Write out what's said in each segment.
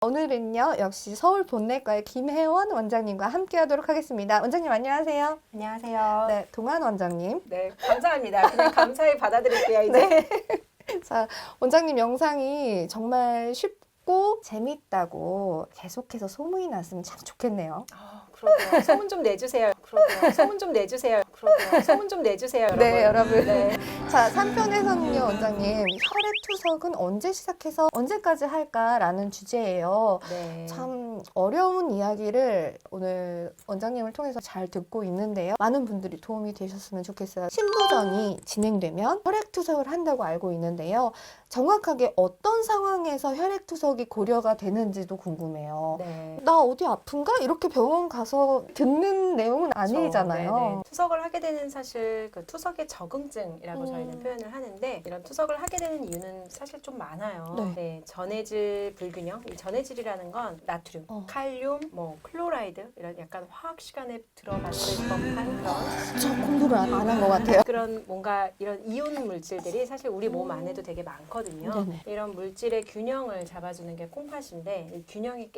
오늘은요, 역시 서울 본내과의 김혜원 원장님과 함께 하도록 하겠습니다. 원장님 안녕하세요. 안녕하세요. 네, 동안 원장님. 네, 감사합니다. 그냥 감사히 받아들일게요, 이제. 네. 자, 원장님 영상이 정말 쉽고 재밌다고 계속해서 소문이 났으면 참 좋겠네요. 그러게요. 소문 좀 내주세요. 그러게요. 소문 좀 내주세요. 그러게요. 소문 좀 내주세요, 여러분. 네, 여러분. 네. 자, 3편에서는요, 원장님, 혈액투석은 언제 시작해서 언제까지 할까라는 주제예요. 네. 참 어려운 이야기를 오늘 원장님을 통해서 잘 듣고 있는데요. 많은 분들이 도움이 되셨으면 좋겠어요. 신부전이 진행되면 혈액투석을 한다고 알고 있는데요. 정확하게 어떤 상황에서 혈액투석이 고려가 되는지도 궁금해요. 네. 나 어디 아픈가? 이렇게 병원 가서 듣는 내용은 아니잖아요. 네네. 투석을 하게 되는 사실 그 투석의 적응증이라고 저희는 표현을 하는데 이런 투석을 하게 되는 이유는 사실 좀 많아요. 네. 네, 전해질 불균형. 이 전해질이라는 건 나트륨, 칼륨, 클로라이드 이런 약간 화학 시간에 들어봤을 법한 그런 저 공부를 안 한 것 같아요. 그런 뭔가 이런 이온 물질들이 사실 우리 몸 안에도 되게 많거든요. 네네. 이런 물질의 균형을 잡아주는 게 콩팥인데 이 균형이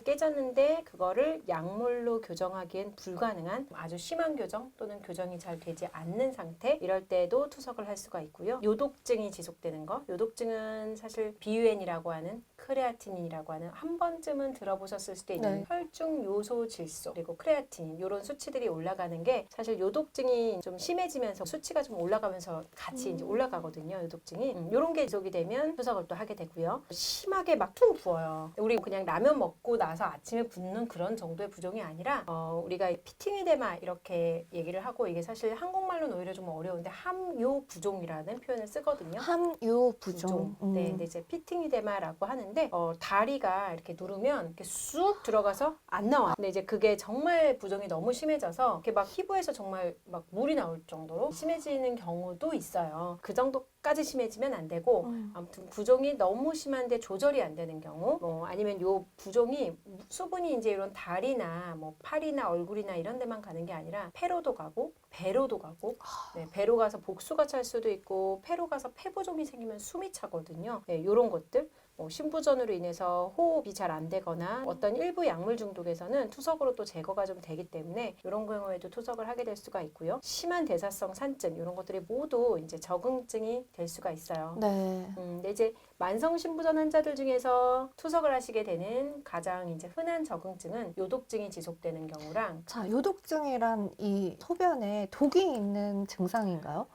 깨졌는데 그거를 약물로 교정하기엔 불가능한 아주 심한 교정 또는 교정이 잘 되지 않는 상태 이럴 때도 투석을 할 수가 있고요. 요독증이 지속되는 거. 요독증은 사실 비유엔이라고 하는 크레아티닌이라고 하는 한 번쯤은 들어보셨을 수도 있는 네. 혈중 요소 질소 그리고 크레아티닌 이런 수치들이 올라가는 게 사실 요독증이 좀 심해지면서 수치가 좀 올라가면서 같이 이제 올라가거든요. 요독증이 이런 게 지속이 되면 투석을 또 하게 되고요. 심하게 막 퉁 부어요. 우리 그냥 라면 먹고 나서 아침에 붓는 그런 정도의 부종이 아니라 우리가 피팅이데마 이렇게 얘기를 하고 이게 사실 한국말로는 오히려 좀 어려운데 함요 부종이라는 표현을 쓰거든요. 함유 부종. 네, 근데 이제 피팅이데마라고 하는데 다리가 이렇게 누르면 이렇게 쑥 들어가서 안 나와. 근데 이제 그게 정말 부종이 너무 심해져서 이렇게 막 피부에서 정말 막 물이 나올 정도로 심해지는 경우도 있어요. 그 정도까지 심해지면 안 되고 아무튼 부종이 너무 심한데 조절이 안 되는 경우, 아니면 요 부종이 수분이 이제 이런 다리나 팔이나 얼굴이나 이런 데만 가는 게 아니라 폐로도 가고 배로도 가고, 네, 배로 가서 복수가 찰 수도 있고 폐로 가서 폐부종이 생기면 숨이 차거든요. 네, 이런 것들. 신부전으로 인해서 호흡이 잘 안 되거나 어떤 일부 약물 중독에서는 투석으로 또 제거가 좀 되기 때문에 이런 경우에도 투석을 하게 될 수가 있고요. 심한 대사성 산증 이런 것들이 모두 이제 적응증이 될 수가 있어요. 네. 근데 이제 만성 신부전 환자들 중에서 투석을 하시게 되는 가장 이제 흔한 적응증은 요독증이 지속되는 경우랑 자, 요독증이란 이 소변에 독이 있는 증상인가요?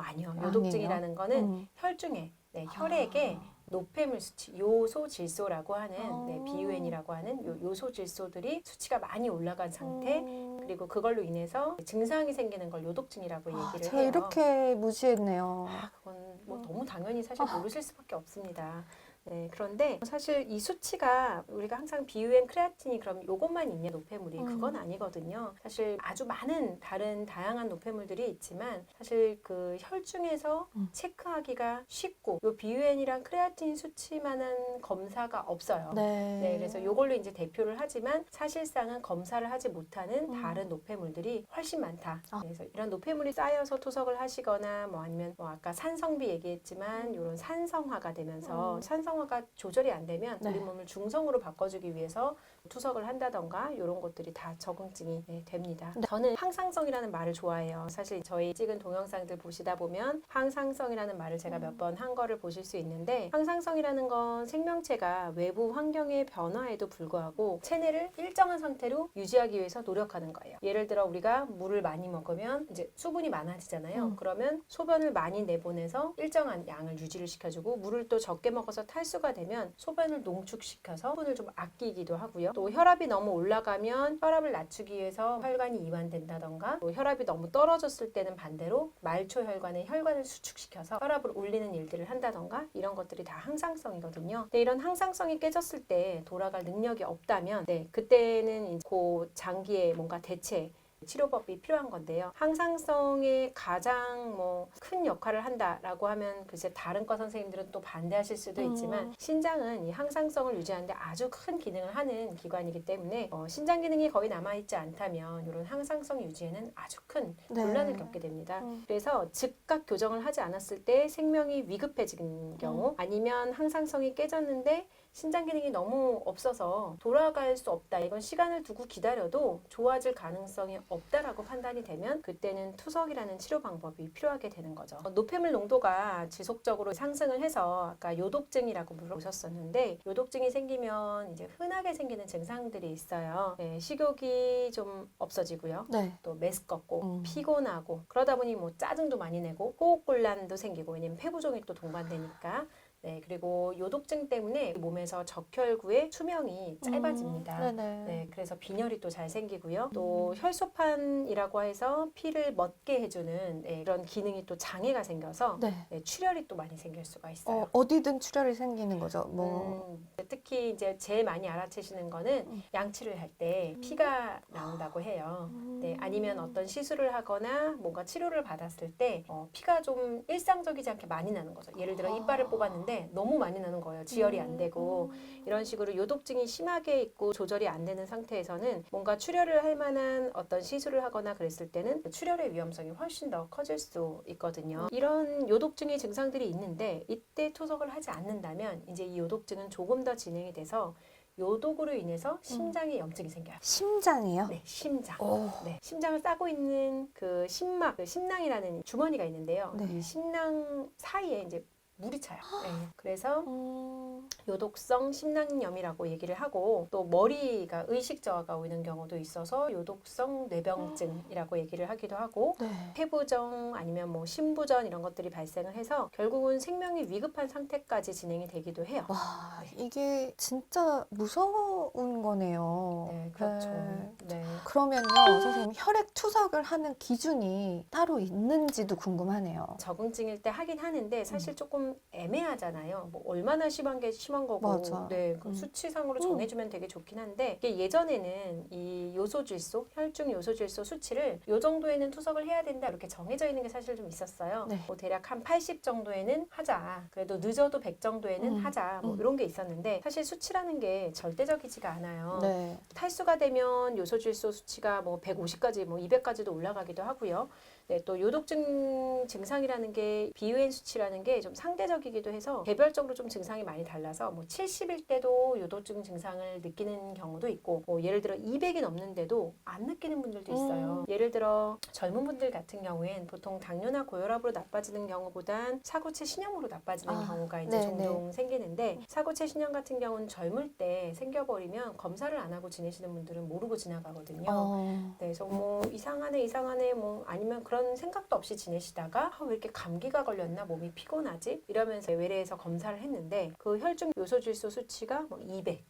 아니요. 요독증이라는 거는 혈중에 혈액에 노폐물 수치, 요소 질소라고 하는 비유엔이라고 하는 요소 질소들이 수치가 많이 올라간 상태 그리고 그걸로 인해서 증상이 생기는 걸 요독증이라고 얘기를 제가 해요. 이렇게 무시했네요. 그건 너무 당연히 사실 모르실 수밖에 없습니다. 네, 그런데 사실 이 수치가 우리가 항상 비유엔 크레아틴이 그럼 요것만 있냐 노폐물이 그건 아니거든요. 사실 아주 많은 다른 다양한 노폐물들이 있지만 사실 그 혈중에서 체크하기가 쉽고 요 비유엔이랑 크레아틴 수치만한 검사가 없어요. 네, 그래서 요걸로 이제 대표를 하지만 사실상은 검사를 하지 못하는 다른 노폐물들이 훨씬 많다. 그래서 이런 노폐물이 쌓여서 투석을 하시거나 아니면 아까 산성비 얘기했지만 이런 산성화가 되면서 산성화가 조절이 안 되면 우리 몸을 중성으로 바꿔주기 위해서 투석을 한다던가 이런 것들이 다 적응증이 됩니다. 저는 항상성이라는 말을 좋아해요. 사실 저희 찍은 동영상들 보시다 보면 항상성이라는 말을 제가 몇 번 한 거를 보실 수 있는데 항상성이라는 건 생명체가 외부 환경의 변화에도 불구하고 체내를 일정한 상태로 유지하기 위해서 노력하는 거예요. 예를 들어 우리가 물을 많이 먹으면 이제 수분이 많아지잖아요. 그러면 소변을 많이 내보내서 일정한 양을 유지를 시켜주고 물을 또 적게 먹어서 탈수가 되면 소변을 농축시켜서 수분을 좀 아끼기도 하고요. 또 혈압이 너무 올라가면 혈압을 낮추기 위해서 혈관이 이완된다던가 또 혈압이 너무 떨어졌을 때는 반대로 말초혈관의 혈관을 수축시켜서 혈압을 올리는 일들을 한다던가 이런 것들이 다 항상성이거든요. 근데 이런 항상성이 깨졌을 때 돌아갈 능력이 없다면 그때는 그 장기에 뭔가 대체 치료법이 필요한 건데요. 항상성의 가장 큰 역할을 한다라고 하면 글쎄 다른 과 선생님들은 또 반대하실 수도 있지만 신장은 이 항상성을 유지하는데 아주 큰 기능을 하는 기관이기 때문에 신장 기능이 거의 남아있지 않다면 이런 항상성 유지에는 아주 큰 곤란을 겪게 됩니다. 그래서 즉각 교정을 하지 않았을 때 생명이 위급해진 경우 아니면 항상성이 깨졌는데 신장 기능이 너무 없어서 돌아갈 수 없다. 이건 시간을 두고 기다려도 좋아질 가능성이 없다라고 판단이 되면 그때는 투석이라는 치료 방법이 필요하게 되는 거죠. 노폐물 농도가 지속적으로 상승을 해서 아까 요독증이라고 물어보셨었는데 요독증이 생기면 이제 흔하게 생기는 증상들이 있어요. 네, 식욕이 좀 없어지고요. 네. 또 메스껍고 음. 피곤하고 그러다 보니 뭐 짜증도 많이 내고 호흡곤란도 생기고 왜냐면 폐부종이 또 동반되니까 네, 그리고 요독증 때문에 몸에서 적혈구의 수명이 짧아집니다. 네네. 네, 그래서 빈혈이 또 잘 생기고요. 또 혈소판이라고 해서 피를 멎게 해주는 네, 이런 기능이 또 장애가 생겨서 네. 네, 출혈이 또 많이 생길 수가 있어요. 어디든 출혈이 생기는 거죠. 뭐. 특히 이제 제일 많이 알아채시는 거는 양치를 할 때 피가 나온다고 해요. 네, 아니면 어떤 시술을 하거나 뭔가 치료를 받았을 때 피가 좀 일상적이지 않게 많이 나는 거죠. 예를 들어 이빨을 뽑았는데 너무 많이 나는 거예요. 지혈이 안 되고 이런 식으로 요독증이 심하게 있고 조절이 안 되는 상태에서는 뭔가 출혈을 할 만한 어떤 시술을 하거나 그랬을 때는 출혈의 위험성이 훨씬 더 커질 수 있거든요. 이런 요독증의 증상들이 있는데 이때 투석을 하지 않는다면 이제 이 요독증은 조금 더 진행이 돼서 요독으로 인해서 심장에 염증이 생겨요. 심장이요? 네, 심장. 오. 네, 심장을 싸고 있는 그 심막, 그 심낭이라는 주머니가 있는데요. 네. 이 심낭 사이에 이제 물이 차요. 네, 그래서 음. 요독성 심낭염이라고 얘기를 하고 또 머리가 의식 저하가 오는 경우도 있어서 요독성 뇌병증이라고 얘기를 하기도 하고 네. 폐부종 아니면 뭐 심부전 이런 것들이 발생을 해서 결국은 생명이 위급한 상태까지 진행이 되기도 해요. 와, 이게 진짜 무서운 거네요. 네, 그렇죠. 네. 네. 그러면요, 선생님, 혈액 투석을 하는 기준이 따로 있는지도 궁금하네요. 적응증일 때 하긴 하는데 사실 조금 애매하잖아요. 뭐 얼마나 심한 게 심한 거고, 맞아. 네, 그 수치상으로 정해주면 되게 좋긴 한데 이게 예전에는 이 요소질소, 혈중 요소질소 수치를 요 정도에는 투석을 해야 된다 이렇게 정해져 있는 게 사실 좀 있었어요. 네. 뭐 대략 한 80 정도에는 하자. 그래도 늦어도 100 정도에는 하자. 뭐 이런 게 있었는데 사실 수치라는 게 절대적이지가 않아요. 네. 탈수가 되면 요소질소 수치가 뭐 150까지 뭐 200까지도 올라가기도 하고요. 네, 또 요독증 증상이라는 게 비유엔 수치라는 게 좀 상대적이기도 해서 개별적으로 좀 증상이 많이 달라서 뭐 70일 때도 요독증 증상을 느끼는 경우도 있고 뭐 예를 들어 200이 넘는데도 안 느끼는 분들도 있어요. 예를 들어 젊은 분들 같은 경우엔 보통 당뇨나 고혈압으로 나빠지는 경우보단 사고체 신염으로 나빠지는 경우가 이제 네네. 종종 생기는데 사고체 신염 같은 경우는 젊을 때 생겨버리면 검사를 안 하고 지내시는 분들은 모르고 지나가거든요. 네, 그래서 뭐 이상하네 뭐 아니면 그런 생각도 없이 지내시다가 왜 이렇게 감기가 걸렸나 몸이 피곤하지 이러면서 외래에서 검사를 했는데 그 혈중 요소질소 수치가 뭐 200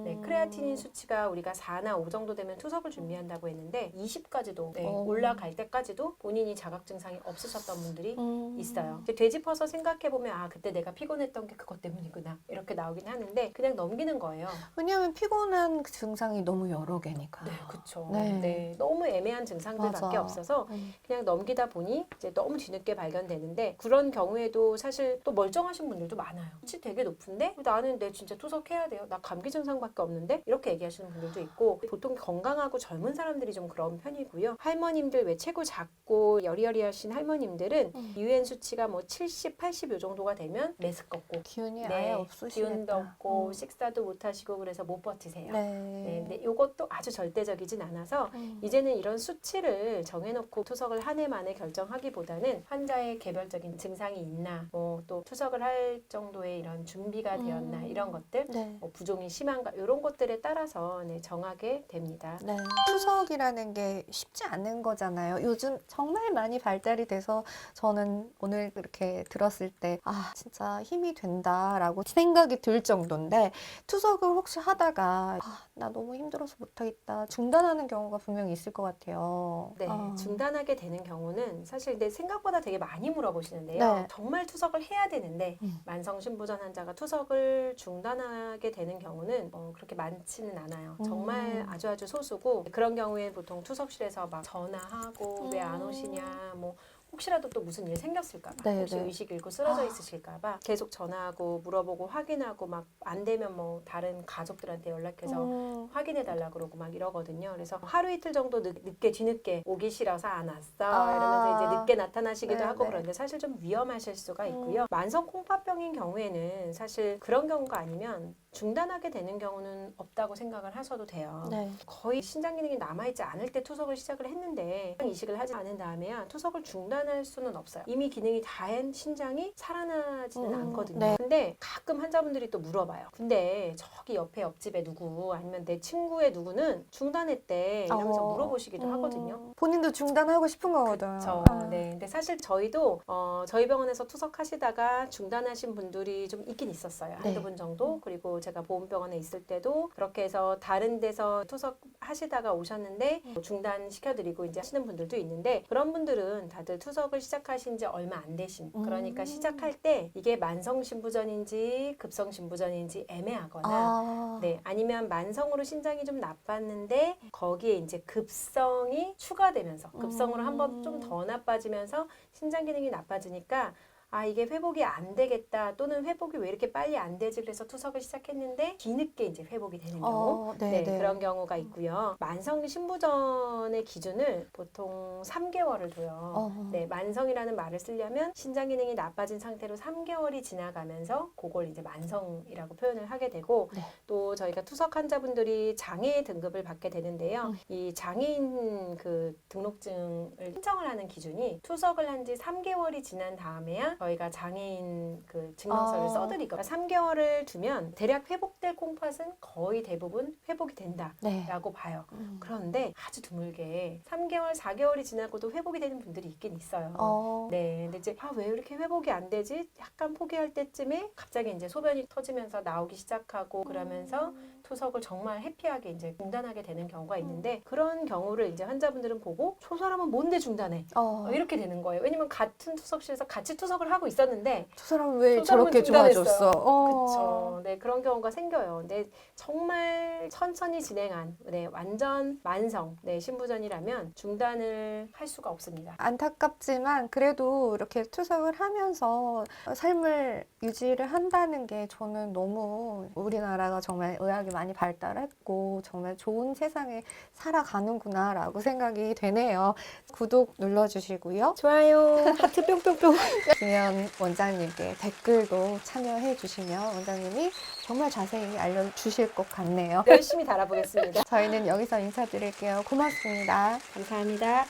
네, 크레아티닌 수치가 우리가 4나 5 정도 되면 투석을 준비한다고 했는데 20까지도 올라갈 때까지도 본인이 자각 증상이 없으셨던 분들이 있어요. 이제 되짚어서 생각해보면 아 그때 내가 피곤했던 게 그것 때문이구나 이렇게 나오긴 하는데 그냥 넘기는 거예요. 왜냐하면 피곤한 증상이 너무 여러 개니까. 네, 그렇죠. 네. 네, 너무 애매한 증상들밖에 맞아. 없어서 그냥 넘기다 보니 이제 너무 뒤늦게 발견되는데 그런 경우에도 사실 또 멀쩡하신 분들도 많아요. 수치 되게 높은데 나는 내 진짜 투석해야 돼요. 나 감기 증상밖에 없는데 이렇게 얘기하시는 분들도 있고 보통 건강하고 젊은 사람들이 좀 그런 편이고요. 할머님들 왜 체구 작고 여리여리하신 할머님들은 유엔 수치가 뭐 70, 80 요 정도가 되면 메스껍고 기운이 아예 없으시겠다. 기운도 없고 식사도 못 하시고 그래서 못 버티세요. 네. 네, 근데 이것도 아주 절대적이진 않아서 이제는 이런 수치를 정해놓고 투석을 한 해 만에 결정하기보다는 환자의 개별적인 증상이 있나 뭐 또 투석을 할 정도의 이런 준비가 되었나 이런 것들 네. 뭐 부종이 심한가 이런 것들에 따라서 네, 정하게 됩니다. 네. 투석이라는 게 쉽지 않은 거잖아요. 요즘 정말 많이 발달이 돼서 저는 오늘 이렇게 들었을 때 아, 진짜 힘이 된다라고 생각이 들 정도인데 투석을 혹시 하다가 아, 나 너무 힘들어서 못하겠다 중단하는 경우가 분명히 있을 것 같아요. 네, 중단하게 되는 경우는 사실 근데 생각보다 되게 많이 물어보시는데요. 네. 정말 투석을 해야 되는데 만성 심부전 환자가 투석을 중단하게 되는 경우는 그렇게 많지는 않아요. 정말 아주 소수고 그런 경우에 보통 투석실에서 막 전화하고 왜 안 오시냐 뭐 혹시라도 또 무슨 일 생겼을까봐 네, 혹시 네. 의식 잃고 쓰러져 있으실까봐 계속 전화하고 물어보고 확인하고 막 안 되면 뭐 다른 가족들한테 연락해서 확인해 달라 그러고 막 이러거든요. 그래서 하루 이틀 정도 늦게 뒤늦게 오기 싫어서 안 왔어 이러면서 이제 늦게 나타나시기도 네, 하고 네. 그런데 사실 좀 위험하실 수가 있고요. 만성 콩팥병인 경우에는 사실 그런 경우가 아니면 중단하게 되는 경우는 없다고 생각을 하셔도 돼요. 네. 거의 신장 기능이 남아있지 않을 때 투석을 시작을 했는데 이식을 하지 않은 다음에야 투석을 중단할 수는 없어요. 이미 기능이 다한 신장이 살아나지는 않거든요. 네. 근데 가끔 환자분들이 또 물어봐요. 근데 저기 옆집에 누구 아니면 내 친구의 누구는 중단했대 이러면서 물어보시기도 하거든요. 본인도 중단하고 싶은 거거든요. 그렇죠. 네. 근데 사실 저희도 저희 병원에서 투석하시다가 중단하신 분들이 좀 있긴 있었어요. 네. 한두 분 정도. 그리고 제가 보험병원에 있을 때도 그렇게 해서 다른 데서 투석하시다가 오셨는데 중단시켜드리고 이제 하시는 분들도 있는데 그런 분들은 다들 투석을 시작하신 지 얼마 안 되신 그러니까 시작할 때 이게 만성신부전인지 급성신부전인지 애매하거나 네, 아니면 만성으로 신장이 좀 나빴는데 거기에 이제 급성이 추가되면서 급성으로 한번 좀 더 나빠지면서 신장 기능이 나빠지니까 아 이게 회복이 안 되겠다 또는 회복이 왜 이렇게 빨리 안 되지 그래서 투석을 시작했는데 뒤늦게 이제 회복이 되는 경우 네, 그런 경우가 있고요. 만성 신부전의 기준을 보통 3개월을 둬요. 네, 만성이라는 말을 쓰려면 신장 기능이 나빠진 상태로 3개월이 지나가면서 그걸 이제 만성이라고 표현을 하게 되고 네. 또 저희가 투석 환자분들이 장애 등급을 받게 되는데요. 이 장애인 그 등록증을 신청을 하는 기준이 투석을 한 지 3개월이 지난 다음에야 저희가 장애인 그 증명서를 써드리거든요. 3개월을 두면 대략 회복될 콩팥은 거의 대부분 회복이 된다라고 봐요. 그런데 아주 드물게 3개월, 4개월이 지나고도 회복이 되는 분들이 있긴 있어요. 네, 근데 이제 왜 이렇게 회복이 안 되지? 약간 포기할 때쯤에 갑자기 이제 소변이 터지면서 나오기 시작하고 그러면서 투석을 정말 해피하게 이제 중단하게 되는 경우가 있는데 그런 경우를 이제 환자분들은 보고 저 사람은 뭔데 중단해? 이렇게 되는 거예요. 왜냐면 같은 투석실에서 같이 투석을 하고 있었는데 저 사람 왜 저 사람은 저렇게 중단했어요. 좋아졌어? 그렇죠. 네, 그런 경우가 생겨요. 근데 정말 천천히 진행한 완전 만성 신부전이라면 중단을 할 수가 없습니다. 안타깝지만 그래도 이렇게 투석을 하면서 삶을 유지를 한다는 게 저는 너무 우리나라가 정말 의학이 많이 발달했고 정말 좋은 세상에 살아가는구나라고 생각이 되네요. 구독 눌러주시고요. 좋아요. 하트 뿅뿅뿅. 김현 원장님께 댓글도 참여해 주시면 원장님이 정말 자세히 알려주실 것 같네요. 열심히 달아보겠습니다. 저희는 여기서 인사드릴게요. 고맙습니다. 감사합니다.